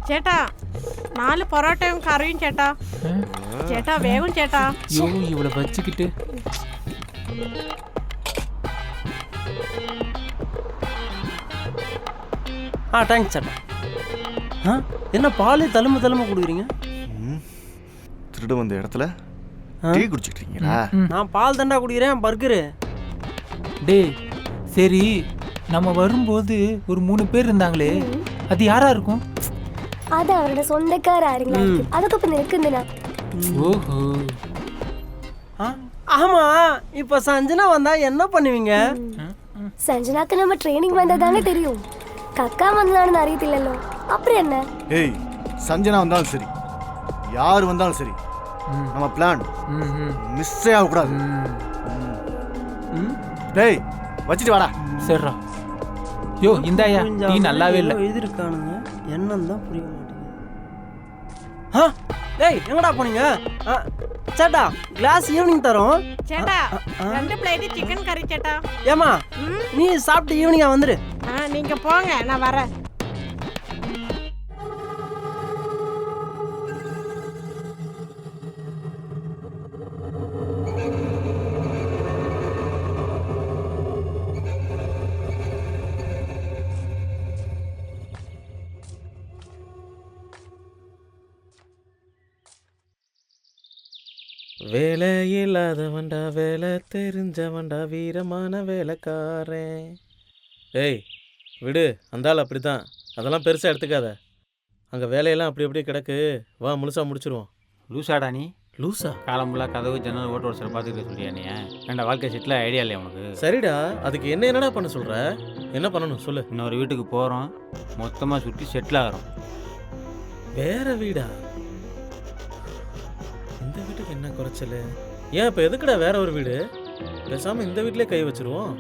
ചേട്ടാ 4 പൊറോട്ടയും കറിയും ചേട്ടാ. ചേട്ടാ വേഗം ചേട്ടാ. இவளை வச்சுக்கிட்டு தேங்க்ஸ் சேட்டா. என்ன பாலே தழும்ப கொடுக்குறீங்க? திருட வந்த இடத்துல டீ குடிச்சிட்டு இருக்கீங்களா? நான் பால் தண்டா குடிக்கிறேன். பர்கரு. டேய் சரி, நம்ம வரும்போது ஒரு 3 பேர் இருந்தாங்களே, அது யாரா இருக்கும்? அது அவரோட சொந்தக்கார ஆளுங்களா இருக்கு. அதுக்கு பின்ன இருக்குதுண்ணா. ஓஹோ. ஆமா, இப்ப சஞ்சனா வந்தா என்ன பண்ணுவீங்க? சஞ்சனாக்கு நம்ம ட்ரைனிங் வந்ததானே தெரியும். கக்கா வந்ததானு அறியத்தில்லല്ലോ. அப்புறம் என்ன? ஏய், சஞ்சனா வந்தாலும் சரி, யார் வந்தாலும் சரி, நம்ம பிளான் மிஸ்ஸே ஆகக்கூடாது. டேய் வச்சுட்டு வாடா. சரிடா. யோ இந்தாயா, நீ நல்லாவே இல்லை. எழுதிருக்கானுங்க, என்னன்னு தான் புரிய மாட்டேங்குது. டேய் எங்கடா போனீங்க? சேட்டா கிளாஸ் ஈவினிங் தரோம். ചേട്ടാ 2 പ്ലേറ്റ് ചിക്കൻ കറി ചേട്ടാ. ஏமா நீ சாப்பிட்டு ஈவினிங்கா வந்துரு. நீங்க போங்க, நான் வரேன். வேலை இல்லாதவன்டா, வேலை தெரிஞ்சவன்டா, வீரமான வேலைக்காரன். ஏய் விடு, அந்த ஆள் அப்படி தான், அதெல்லாம் பெருசாக எடுத்துக்காத. அங்கே வேலையெல்லாம் அப்படி அப்படியே கிடக்கு, வா முழுசாக முடிச்சிருவோம். லூசாடா நீ? லூசா? காலம்புள்ள கதவு ஜன்னல் ஓட்டு ஒரு சில பார்த்துக்கிட்டு சொல்லியா நீ? ஏன்டா வாழ்க்கை செட்டில் ஐடியா இல்லையா உனக்கு? சரிடா, அதுக்கு என்னடா பண்ண சொல்கிற? என்ன பண்ணணும் சொல்லு. இன்னொரு வீட்டுக்கு போகிறோம், மொத்தமாக சுற்றி செட்டில் ஆகிறோம். வேற வீடா? இந்த வீட்டுக்கு என்ன குறைச்சல்? ஏன் இப்போ எதுக்குடா வேற ஒரு வீடு? பேசாமல் இந்த வீட்டிலே கை வச்சிருவோம்.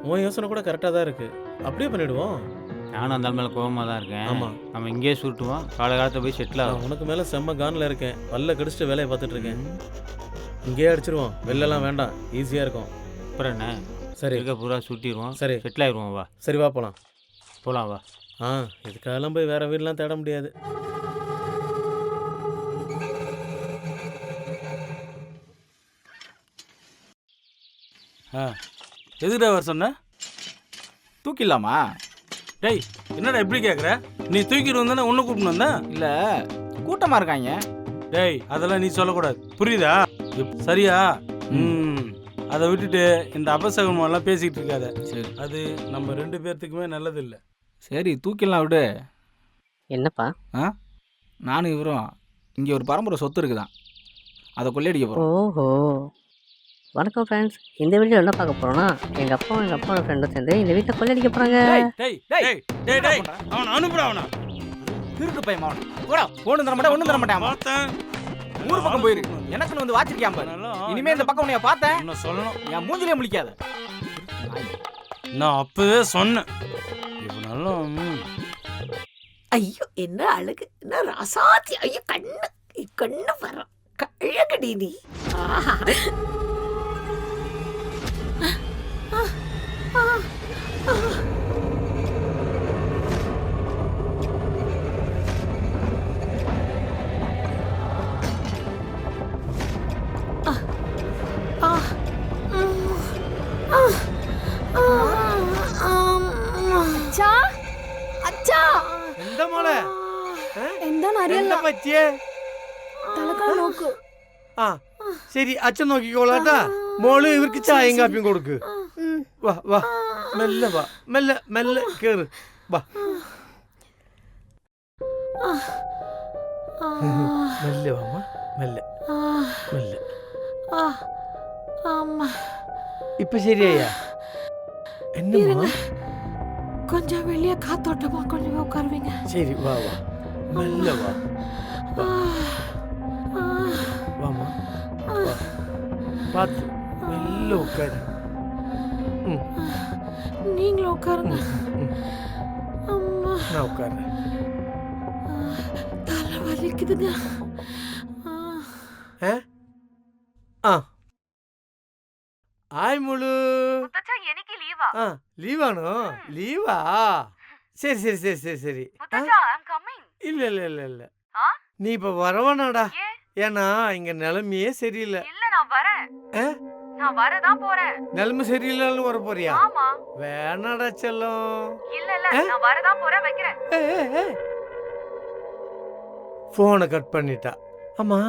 உன் யோசனை கூட கரெக்டாக தான் இருக்குது, அப்படியே பண்ணிவிடுவோம். நானும் அந்த மேலே கோபமாக தான் இருக்கேன். ஆமாம், நம்ம இங்கேயே சுட்டுவோம், காலகாலத்தில் போய் செட்டில் ஆகும். உனக்கு மேலே செம்ம கானில் இருக்கேன், பல்ல கடிச்சிட்டு வேலையை பார்த்துட்டு இருக்கேன். இங்கேயே அடிச்சிருவோம், வெளிலலாம் வேண்டாம், ஈஸியாக இருக்கும். அப்புறம் என்ன? சரி, இருக்க பூரா சுட்டிடுவோம், சரி செட்டில் ஆகிடுவோம். வா சரி வா போகலாம். போகலாம் வா. இதுக்கெல்லாம் போய் வேறு வீடெலாம் தேட முடியாது. எதுக்குடா வர சொன்ன? தூக்கிடலாமா? டேய் என்னடா எப்படி கேட்குற? நீ தூக்கிட்டு வந்தானே ஒன்று கூப்பிட்டு வந்தா? இல்லை, கூட்டமாக இருக்காங்க. டேய் அதெல்லாம் நீ சொல்லக்கூடாது, புரியுதா? சரியா? அதை விட்டுட்டு இந்த அபசகமெல்லாம் பேசிக்கிட்டு இருக்காத. சரி, அது நம்ம 2 பேர்த்துக்குமே நல்லது இல்லை. சரி தூக்கிடலாம் விடு. என்னப்பா? நானும் இவரும் இங்கே ஒரு பரம்பரை சொத்து இருக்குதான், அதை கொள்ளையடிக்க போகிறோம். ஓஹோ, வணக்கம் ஃப்ரெண்ட்ஸ். இந்த வீடியோ என்ன பார்க்க போகிறோன்னா, எங்கள் அப்பாவும் எங்கள் அப்பாவோட ஃப்ரெண்டும் சேர்ந்து இந்த வீட்டை கொள்ளையடிக்க போகிறாங்க. அவனை அனுப்புடா. அவனா திருட்டு பையன் அவன். ஒன்றும் தர மாட்டேன், ஒன்றும் தர மாட்டேன். பார்த்தேன், ஊர் பக்கம் போயிரு, எனக்குன்னு வந்து வாச்சிருக்கியான் பாரு. இனிமே இந்த பக்கம் உன்னைய பார்த்தேன் என்ன சொல்லணும், என் மூஞ்சிலே முழிக்காத. நான் அப்பவே சொன்னேன். இவனாலும் ஐயோ என்ன அழகு, என்ன ராசாத்தி. ஐயோ கண்ணு வர அழகடி நீ. എന്താ മോളെ? എന്താണ് അറിയില്ല. പറ്റിയേ? തലക്കാൾ നോക്കൂ. ശരി, അച്ഛൻ നോക്കിക്കോളാട്ടാ. മോള് ഇവർക്ക് ചായയും കാപ്പിയും കൊടുക്ക്. വാ വാ, മെല്ലെ വാ, മെല്ലെ മെല്ലെ കേറ് വാ. മെല്ലെ വാ, മെല്ലെ മെല്ലെ. ഇപ്പൊ ശരിയായ? എന്നമ്മ கொஞ்சம் வெளியே காத்தோட்டமா கொஞ்சம் உட்காருவீங்க? சரி வா வா, மெல்ல வா வாமா, வா பார்த்து மெல்ல உட்காரு. நீங்களும் உட்காருங்க. அம்மா நான் உட்காருறேன். தலை வலிக்குதுங்க. ஆய் முழு லீவானோ? லீவா? சரி சரி சரி சரி சரி. இல்ல இல்ல இல்ல இல்ல நீ இப்ப வரவானாடா. ஏன்னா இங்க நிலைமையே சரியில்லை. இல்ல நான் வரேன். நான் வரதான் போறேன். நிலைமை சரியில்லைன்னு வர போறியா? ஆமா. வேணாடா செல்லம். இல்ல இல்ல நான் வரதான் போறேன், வைக்கிறேன். போனை கட் பண்ணிட்டா. ஆமா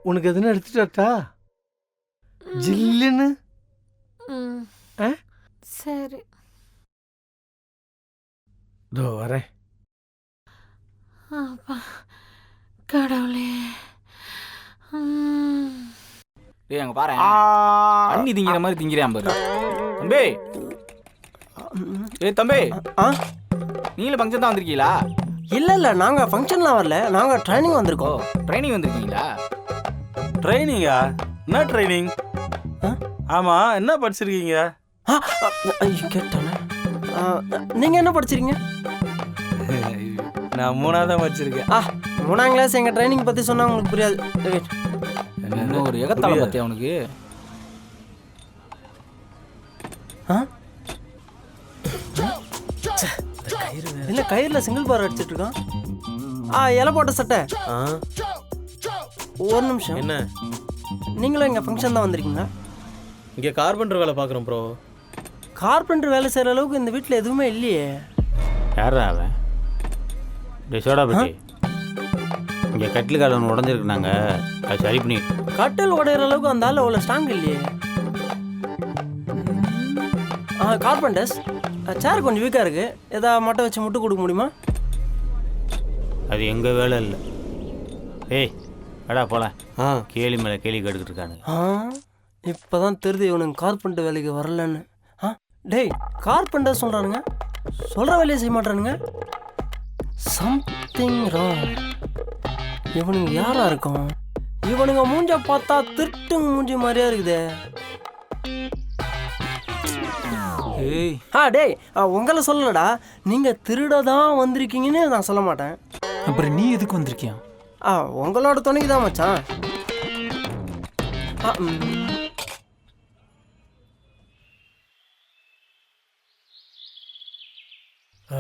உனக்கு எதுனா எடுத்துட்டாட்டா ஜில்லுன்னு? சரி. இதோ வரேன். அப்பா கடவுளே. டேய் அங்க பாரு, அண்ணி திங்கிற மாதிரி திங்கிறேன் பாரு. தம்பி, ஏய் தம்பி, நீங்களும் ஃபங்க்ஷன் தான் வந்திருக்கீங்களா? இல்ல இல்ல நாங்க ஃபங்க்ஷன்லாம் வரல, நாங்க ட்ரைனிங் வந்திருக்கோம். ட்ரைனிங் வந்திருக்கீங்களா? ட்ரைனிங்கா? என்ன ட்ரைனிங்? ஆமா, என்ன படிச்சிருக்கீங்க? கேட்டானே. நீங்க என்ன படிச்சிருக்கீங்க? நான் 3ஆவது தான் படிச்சிருக்கேன். 3ஆம் கிளாஸ். எங்க ட்ரைனிங் பத்தி சொன்னா உங்களுக்கு புரியாது. என்ன ஒரு எகத்தால பத்தி அவனுக்கு. இல்ல கயிறுல சிங்கிள் பார் அடிச்சிட்டு இருக்கான். இலை போட்ட சட்டை. ஒரு நிமிஷம். என்ன? நீங்களும் எங்க ஃபங்க்ஷன் தான் வந்திருக்கீங்க? இங்கே கார்பெண்டர் வேலை பார்க்குறோம் ப்ரோ. கார்பெண்டர் வேலை செய்கிற அளவுக்கு இந்த வீட்டில் எதுவுமே இல்லையே. யாரா அவன்? சோடா பட்டி இங்கே கட்டில் கால் ஒன்று உடஞ்சிருக்கு. நாங்கள் அது சரி பண்ணி. கட்டில் உடையிற அளவுக்கு அந்த ஆள் அவ்வளோ ஸ்ட்ராங் இல்லையே. கார்பெண்டர்ஸ் சேர் கொஞ்சம் வீக்காக இருக்கு. ஏதாவது மட்டை வச்சு முட்டு கொடுக்க முடியுமா? அது எங்கள் வேலை இல்லை. ஏய் அடா போகலாம். கேலி மேலே கேலி கேட்டுக்கிட்டு இருக்கானுங்க. இப்போ தான் தெரியுது இவனுங்க கார்பெண்டர் வேலைக்கு வரலன்னு. டேய் கார்பெண்டர் சொல்கிறானுங்க, சொல்கிற வேலையை செய்ய மாட்டானுங்க. Something wrong. இவனுங்க யாரா இருக்கும்? இவனுங்க மூஞ்ச பார்த்தா திருட்டுங்க மூஞ்சி மாதிரியா இருக்குதே. டேய் உங்களை சொல்லலடா, நீங்க திருடதான் வந்திருக்கீங்கன்னு நான் சொல்ல மாட்டேன். அப்புறம் நீ எதுக்கு வந்திருக்கியா? உங்களோட துணைக்கு தான் மச்சான்.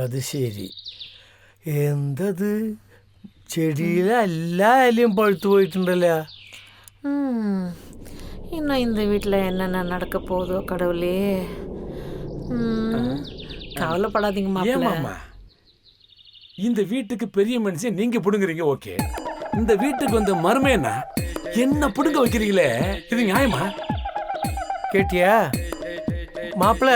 அது சரி. എന്തത് ചെടിയിലെ എല്ലാ ഇലയും പഴുത്തു പോയിട്ടുണ്ടല്ലോ. இன்னும் இந்த வீட்டில் என்னென்ன நடக்க போதோ கடவுளே. கவலைப்படாதீங்க மாமா. இந்த வீட்டுக்கு பெரிய மனுஷன் நீங்க புடுங்குறீங்க, ஓகே. இந்த வீட்டுக்கு வந்த மருமையனா என்ன புடுங்க வைக்கிறீங்களே, இது நியாயமா? கேட்டியா மாப்பிள்ள?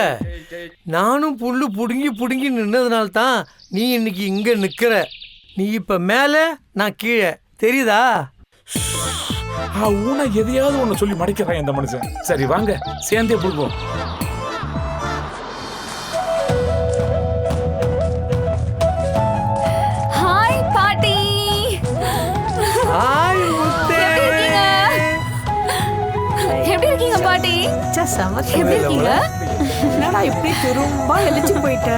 நானும் புல்லு புடுங்கி புடுங்கி நின்னதுனால்தான் நீ இன்னைக்கு இங்க நிக்கிற. நீ இப்ப மேல, நான் கீழே, தெரியுதா? ஊன எதையாவது ஒண்ணு சொல்லி மடிக்கிறான் இந்த மனுஷன். சரி வாங்க சேர்ந்தே புடுவோம். ஹாய் பாட்டி. ஹாய் முத்தே. எப்படி இருக்கீங்க பாட்டி? எப்படி இருக்கீங்க? என்னடா இப்படி திரும்ப எழுச்சி போயிட்ட?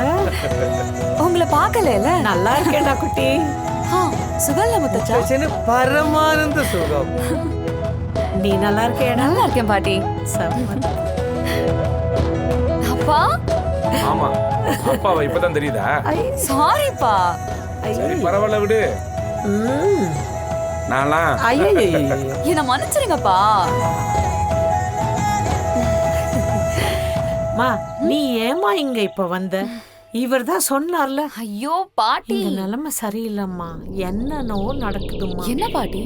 உங்களை பார்க்கல. நல்லா இருக்கேன்டா குட்டி. சுகல்ல முத்தச்சா. பரமானந்த சுகம். நீ நல்லா இருக்கே? நல்லா இருக்கேன் பாட்டி. அப்பா? ஆமா, அப்பாவை இப்பதான் தெரியுதா? சாரிப்பா. சரி பரவாயில்ல விடு. நான்லாம் என்ன மன்னிச்சிருங்கப்பா. மா நீ ஏமா இங்க இப்ப வந்த? இவர் தான் சொன்னார்ல. ஐயோ பாட்டி, நிலைமை சரியில்லைம்மா, என்னன்னோ நடக்குதுமா. என்ன பாட்டி?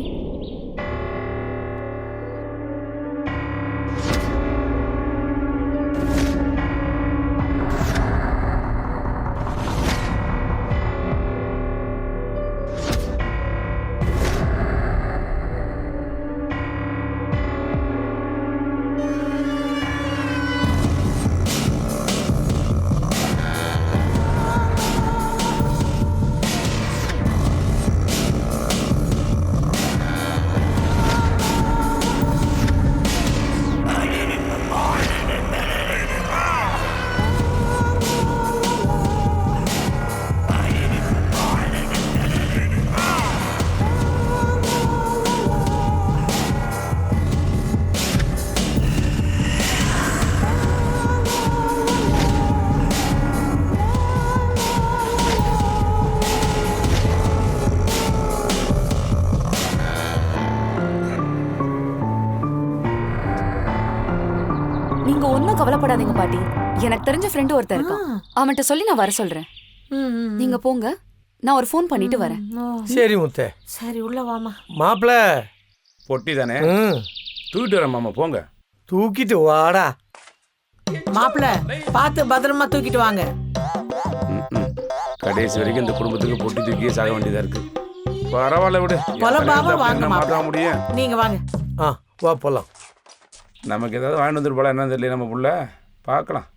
நீங்க ஒன்னும் கவலைப்படாதீங்க பாட்டி. எனக்கு தெரிஞ்ச ஃப்ரெண்டு ஒருத்தர் இருக்கான். அவன்கிட்ட சொல்லி நான் வர சொல்றேன். நீங்க போங்க, நான் ஒரு ஃபோன் பண்ணிட்டு வரேன். சரி முத்தே. சரி உள்ள வாமா. மாப்பிள பொட்டி தானே, தூக்கிட்டு வரேன் மாமா. போங்க, தூக்கிட்டு வாடா. மாப்பிள பார்த்து பத்திரமா தூக்கிட்டு வாங்க. கடைசி வரைக்கும் இந்த குடும்பத்துக்கு பொட்டி தூக்கியே சாக வேண்டியதா இருக்கு. பரவாயில்ல விடு, புலம்பாம வாங்க மாற்ற முடியும். நீங்க வாங்க. வா போலாம். நமக்கு ஏதாவது வாங்கிட்டு வந்துட்டு போல, என்னன்னு தெரியல நம்ம புள்ள. பார்க்கலாம்.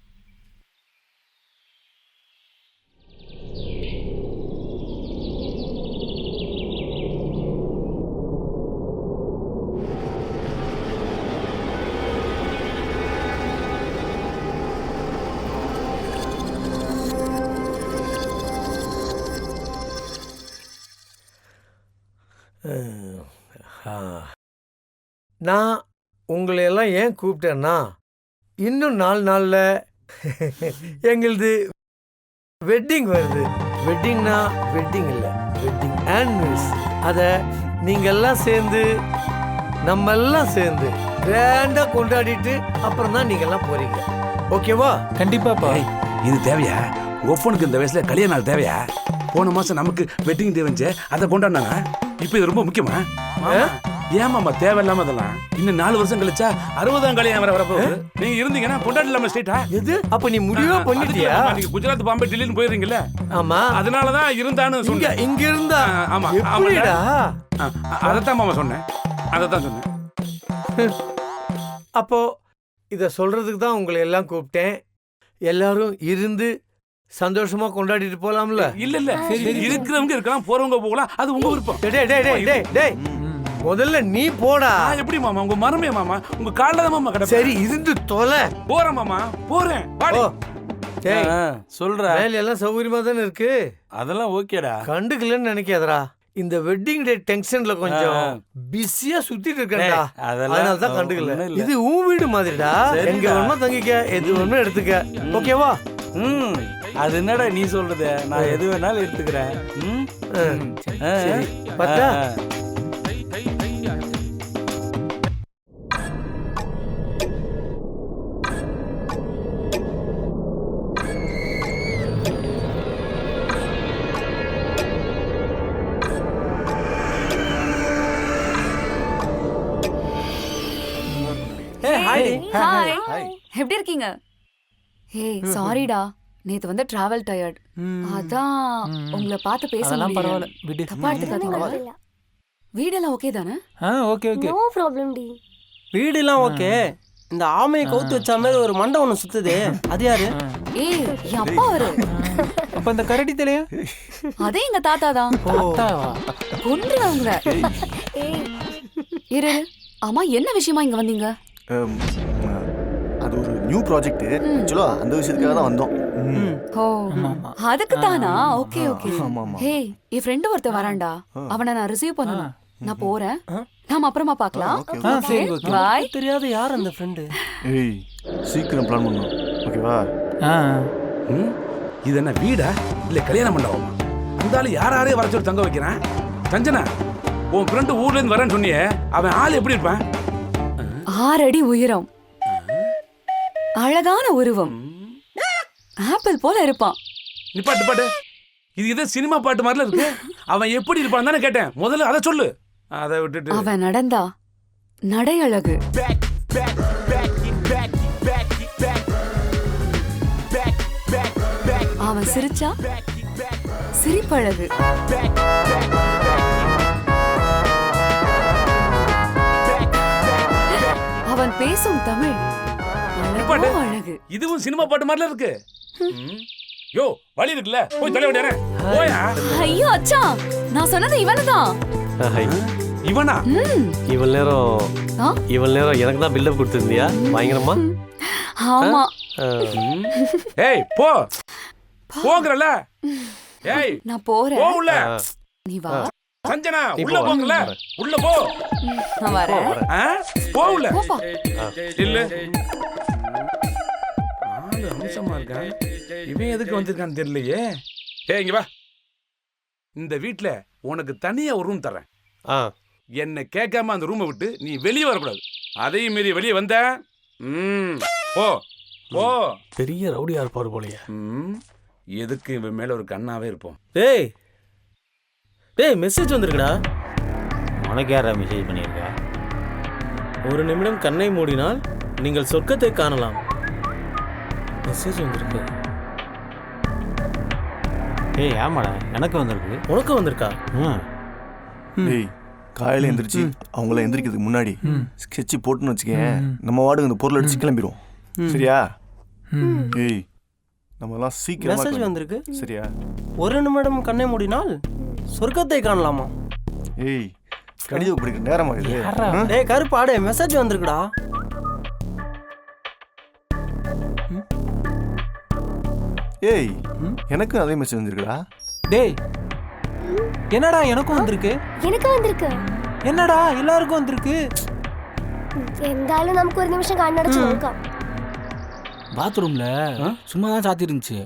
நான் உங்களை எல்லாம் ஏன் கூப்பிட்டேன்னா, இன்னும் 4 நாளில் எங்களது வெட்டிங் வருது. வெட்டிங்னா வெட்டிங் இல்லை, வெட்டிங் ஆனிவர்சரி. அதை நீங்கள்லாம் சேர்ந்து, நம்ம எல்லாம் சேர்ந்து கிராண்டாக கொண்டாடிட்டு அப்புறம் தான் நீங்கள்லாம் போகிறீங்க. ஓகேவா? கண்டிப்பாப்பா. இது தேவையா? ஒப்பனுக்கு இந்த வயசுல கல்யாண நாள் தேவையா? போன மாசம் நமக்கு வெட்டிங் டே வந்துச்சு, அதை கொண்டாடினாங்க. இப்போ இது ரொம்ப முக்கியமா? ஏன் மாமா தேவையில்லாம அதெல்லாம்? இன்னும் 4 வருஷம் கழிச்சா 60ஆம் கல்யாணம் வர வரப்போகுது. நீங்க இருந்தீங்கன்னா கொண்டாடலாமா ஸ்ட்ரெயிட்டா? எது? அப்ப நீ முடிவே பண்ணிட்டியா? நீங்க குஜராத், பாம்பே, டெல்லின்னு போயிருங்கல்ல. ஆமா, அதனாலதான் இருந்தான்னு சொன்னேன். இங்க இருந்தா? ஆமா, எப்படிடா? அதத்தான் மாமா சொன்னேன், அதத்தான் சொன்னேன். அப்போ இத சொல்றதுக்கு தான் உங்களை எல்லாம் கூப்பிட்டேன். எல்லாரும் இருந்து சந்தோஷமா கொண்டாடிட்டு போலாம்ல? இல்ல இல்ல, இருக்கிறவங்க இருக்கலாம், போறவங்க போகலாம், அது உங்க விருப்பம். டேய் முதல்ல நீ போடா. எப்படி மாமா? உங்க மரமே மாமா, உங்க கால்ல தான் மாமா கடை. சரி இருந்து தொலை. போறேன் மாமா, போறேன். சொல்ற வேலை எல்லாம் சௌகரியமா தானே இருக்கு? அதெல்லாம் ஓகேடா, கண்டுக்கலன்னு நினைக்காதடா. இந்த வெட்டிங் டே டென்ஷன்ல கொஞ்சம் பிஸியா சுத்திட்டு இருக்கேன்டா, அதனால தான் கண்டுக்கல. இது உன் வீடு மாதிரிடா, எங்க வேணுமா தங்கிக்க, எது வேணுமா எடுத்துக்க. ஓகேவா? அது என்னடா நீ சொல்றது? நான் எது வேணாலும் எடுத்துக்கிறேன். பார்த்தா? ஹாய், எப்படி இருக்கீங்க? ஹே சாரிடா, நேத்து வந்து டிராவல் டயர்ட், அதான் உங்களை பார்த்து பேச அதெல்லாம் பரவாயில்ல, முடியல. விடு. தப்பா எடுத்துக்காதீங்க. வீடெல்லாம் ஓகே தானே? ஓகே ஓகே, நோ ப்ராப்ளம் டி. வீடுலாம் ஓகே. இந்த ஆமையை கவுத்து வச்ச மாதிரி ஒரு மண்டை ஒன்று சுத்துது, அது யாரு? ஏய் என் அப்பா அவரு. அப்ப இந்த கரடி தலையா? அதே எங்க தாத்தா தான். கொன்றுவாங்க. இரு, ஆமா என்ன விஷயமா இங்க வந்தீங்க? அது ஒரு நியூ ப்ராஜெக்ட். ஆக்சுவலா அந்த விஷயத்துக்காக தான் வந்தோம். ஓ அதுக்கு தானா? Okay okay. ஹே என் ஃப்ரெண்டு ஒருத்தன் வரான்டா, அவனை நான் ரிசீவ் பண்ணணும். நான் போறேன், நாம அப்புறமா பார்க்கலாம். சரி ஓகே. பாய். தெரியாத யார் அந்த ஃப்ரெண்டு? ஏய் சீக்கிரம் பிளான் பண்ணணும், ஓகேவா? இது என்ன வீடா இல்ல கல்யாண மண்டபமா? அந்த யாரையும் வர சொல்லி தங்க வைக்கிறேன். சஞ்சனா, உன் ஃப்ரெண்டு ஊர்ல இருந்து வரேன்னு சொன்னியே, அவன் ஆள் எப்படி இருப்பான்? 6 அடி உயரம், அழகான உருவம், ஆப்பிள் போல இருப்பான். நிப்பாட்டு பாட்டு, இது இதே சினிமா பாட்டு மாதிரில இருக்கு. அவன் எப்படி இருப்பான் தானே கேட்டேன், முதல்ல அதை சொல்லு. அதை விட்டுட்டு அவன் நடந்தா நடை அழகு, அவன் சிரிச்சா சிரிப்பழகு, அவன் பேசும் தமிழ் அழகு. இதுவும் சினிமா பாட்டு மாதிரில இருக்கு. யோ வழி இருக்குல்ல, போய் தலை விடுறேன். போயா. ஐயோ அச்சா, நான் சொன்னது இவனுதான். இவனா? இவள் நேரம் எனக்கு தான் பில்டப் கொடுத்துருந்தியா பயங்கரமா? ஆமா. ஏய் போ, போங்கறல. ஏய் நான் போறேன், போ உள்ள. நீ வா. சஞ்சனா உள்ள போங்கல, உள்ள போ. நான் வரேன். போ உள்ள. போப்பா. இல்ல ஆளு அம்சமா இருக்கான், இவன் எதுக்கு வந்திருக்கான்னு தெரியலையே. ஏய் இங்க வா, இந்த வீட்ல உனக்கு தனியா ஒரு ரூம் தரேன். என்ன கேட்காம அந்த ரூமை விட்டு நீ வெளியே வரக்கூடாது. அதையும் மீறி வெளியே வந்த போ போ. பெரிய ரவுடியா இருப்பாரு போலயே. எதுக்கு இவன் மேல ஒரு கண்ணாவே இருப்போம். டேய் டேய் மெசேஜ் வந்திருக்குடா. உனக்கு யாரா மெசேஜ் பண்ணியிருக்கா? 1 நிமிடம் கண்ணை மூடினால் நீங்கள் சொர்க்கத்தை காணலாம். மெசேஜ் வந்திருக்கு. ஏய் ஆமாடா, எனக்கு வந்திருக்கு. உனக்கு வந்திருக்கா? டேய் காலையில எந்திரிச்சு அவங்கள எந்திரிக்கிறதுக்கு முன்னாடி ஸ்கெட்ச் போட்டுன்னு வச்சுக்கேன், நம்ம வார்டுக்கு அந்த பொருள் அடிச்சு கிளம்பிடுவோம். சரியா? ஏய் நம்மலாம் சீக்கிரமா மெசேஜ் வந்திருக்கு. சரியா? 1 நிமிடம் கண்ணை மூடினால் சொர்க்கத்தை காணலாமா? ஏய் கடிதம் படிக்கிற நேரமா இது? டேய் கருப்பாடே, மெசேஜ் வந்திருக்குடா. ஏய் எனக்கு அதே மெசேஜ் வந்திருக்குடா. டேய் என்னடா எனக்கும் வந்திருக்கு? எனக்கு வந்திருக்கு. என்னடா எல்லாருக்கும் வந்திருக்கு? എന്തായാലും നമുക്ക് 1 நிமிஷம் கண்ணடிச்சு നോക്കാം. பாத்ரூம்ல சும்மா தான் சாத்தி இருந்துச்சு.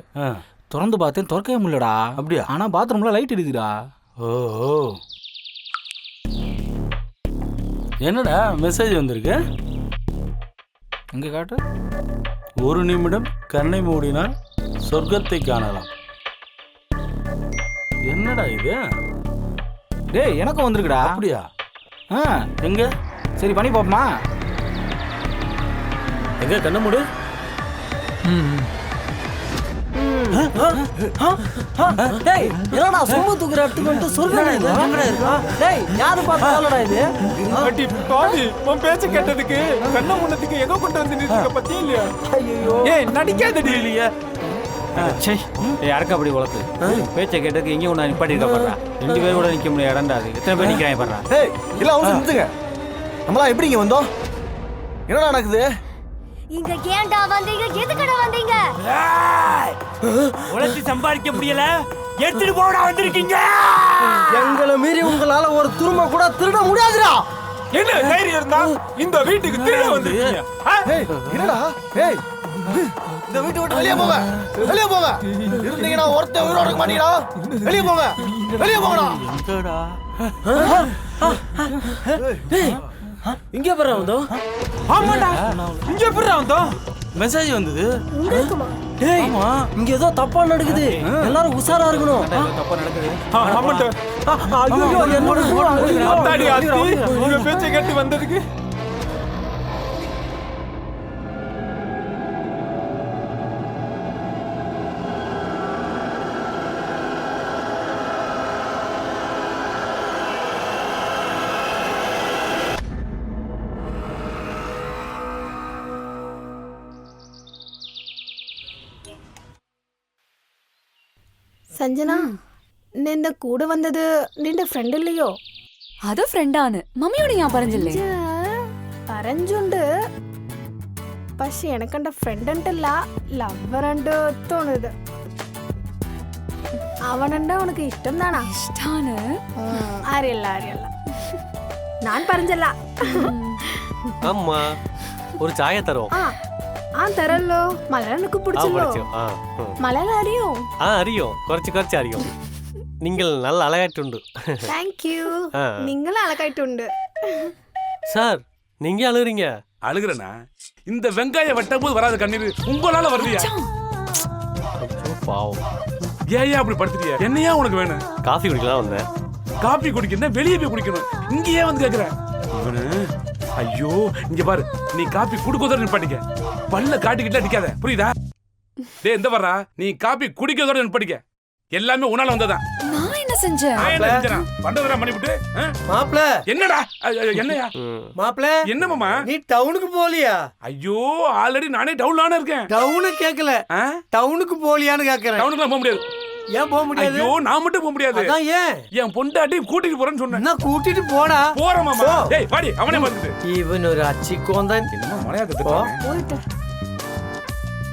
திறந்து பார்த்தேன், திறக்கவே முடியலடா. அப்படியா? ஆனா பாத்ரூம்ல லைட் எரியுதுடா. ஓ என்னடா மெசேஜ் வந்திருக்கு? எங்க காட்டு. 1 நிமிடம் கண்ணை மூடினால் சொர்க்கத்தை காணலாம். என்னடா இது? டேய் எனக்கும் வந்திருக்குடா. அப்படியா? எங்க சரி பண்ணி பாப்போமா? எங்க கண்ணை மூடு. டேய் என்னடா சும்மா தூக்குற இடத்துக்கு வந்து சொர்க்கம் எங்கடா இருக்கா? டேய் யாரு பார்த்தாலடா இது? அடி பாவி, உன் பேச்ச கேட்டதுக்கு கண்ண முன்னதுக்கு எங்க கொண்டு வந்து நிறுத்துக்க பத்தியே இல்லையா? ஐயோ ஏய் நடிக்காதடி இல்லையா? சே யாருக்கு அப்படி உழப்பு? பேச்சை கேட்டதுக்கு எங்கேயும் ஒன்று நிப்பாட்டிருக்க பாடுறா. 2 பேர் கூட நிற்க முடியாது. இடம்டா அது. எத்தனை பேர் நிற்கிறாங்க பாடுறா. ஏய் எல்லாம் வந்து நிறுத்துங்க. நம்மளாம் எப்படி இங்க வந்தோம்? என்னடா நடக்குது? இங்க ஏன்டா வந்தீங்க? எதுக்குடா வந்தீங்க? உழைச்சி சம்பாதிக்க முடியல, எடுத்துட்டு போடா வந்திருக்கீங்க. எங்களை மீறி உங்களால ஒரு துரும்ப கூட திருட முடியாதுடா. என்ன தைரியம் இருந்தா இந்த வீட்டுக்கு திருட வந்திருக்கீங்க? ஏய் என்னடா? ஏய் இந்த வீட்டை விட்டு வெளியே போங்க. வெளியே போங்க. இருந்தீங்கன்னா ஒருத்தன் உயிரோட இருக்க மாட்டீங்களா? வெளியே போங்க. வெளியே போங்கடா. எங்கடா? டேய் இங்க பாரு வந்தோம். ஆமாடா இங்க எப்படிடா வந்தோம்? மெசேஜ் வந்தது. உங்களுக்குமா? டேய் இங்க ஏதோ தப்பா நடக்குது. எல்லாரும் உஷாரா இருக்கணும். தப்பா நடக்குது. ஆமாடா. ஐயோ என்னோட அத்தாடி அத்தி உங்க பேச்சை கேட்டு வந்ததுக்கு. ಸಂಜನಾ ನಿಂದ ಕೂಡ വന്നത് നിന്റെ ഫ്രണ്ട് ഇല്ലയോ? അത് ഫ്രണ്ടാണ്. മമ്മിയോട് ഞാൻ പറഞ്ഞില്ലേ? പറഞ്ഞുണ്ട്. പക്ഷെ എനക്കണ്ട ഫ്രണ്ട് ഉണ്ടല്ല, ലവർ ഉണ്ട് തോന്നുന്നത്. അവനുണ്ട് ഉനക്ക് ഇഷ്ടം താണാ? ഇഷ്ടാണ്. അറിയല്ല അറിയല്ല, ഞാൻ പറഞ്ഞല്ല. அம்மா ஒரு சாய தரோம். തരല്ലോ. മലയാളം എനിക്ക് പിടിച്ചല്ലോ. മലയാളം അറിയോ? அறியும், കുറച്ച് அறியும். நீங்கள் நல்ல அழகாயிട്ടുണ്ട്. Thank you. നിങ്ങൾ അഴകായിട്ടുണ്ട്. சார் நீங்க அழுகுறீங்க. அழுகுறனா? இந்த வெங்காயம் வெட்டும் போது வராத கண்ணீர் உங்களால வருதியா? பாவம். ஏன் அப்படி படுத்துறியா? என்னையா உனக்கு வேணும்? காஃபி குடிக்கலாம் வந்தேன். காபி குடிக்கணும், வெளியே போய் குடிக்கணும். இங்கேயே வந்து கேக்குற இவனு. ஐயோ இங்க பாரு, நீ காபி குடுக்கதோட நிப்பாட்டிக்க. பல்ல காட்டிக்கிட்டே நிக்காத, புரியுதா? டேய் எந்த வர்றா? நீ காபி குடிக்கதோட நிப்பாட்டிக்க. எல்லாமே உன்னால வந்ததான். நான் என்ன செஞ்சேன்? பண்டதெல்லாம் பண்ணிவிட்டு மாப்ள என்னடா? என்னையா மாப்ள? என்ன மாமா? நீ டவுனுக்கு போலியா? ஐயோ ஆல்ரெடி நானே டவுன்ல இருக்கேன். டவுனு கேக்கல, டவுனுக்கு போலியான்னு கேக்குறேன். டவுனுக்குலாம் போக முடியாது. ஏன் போக முடியாது? ஐயோ நான் மட்டும் போக முடியாது. அதான் ஏன்? என் பொண்டாட்டி கூட்டிட்டு போறேன்னு சொன்னேன். நான் கூட்டிட்டு போடா. போறேன் மாமா. டேய் பாடி அவனே வந்துது. இவன் ஒரு அச்சி கோந்தன். என்னமா மலையா கத்துறான். പോയിട്ട്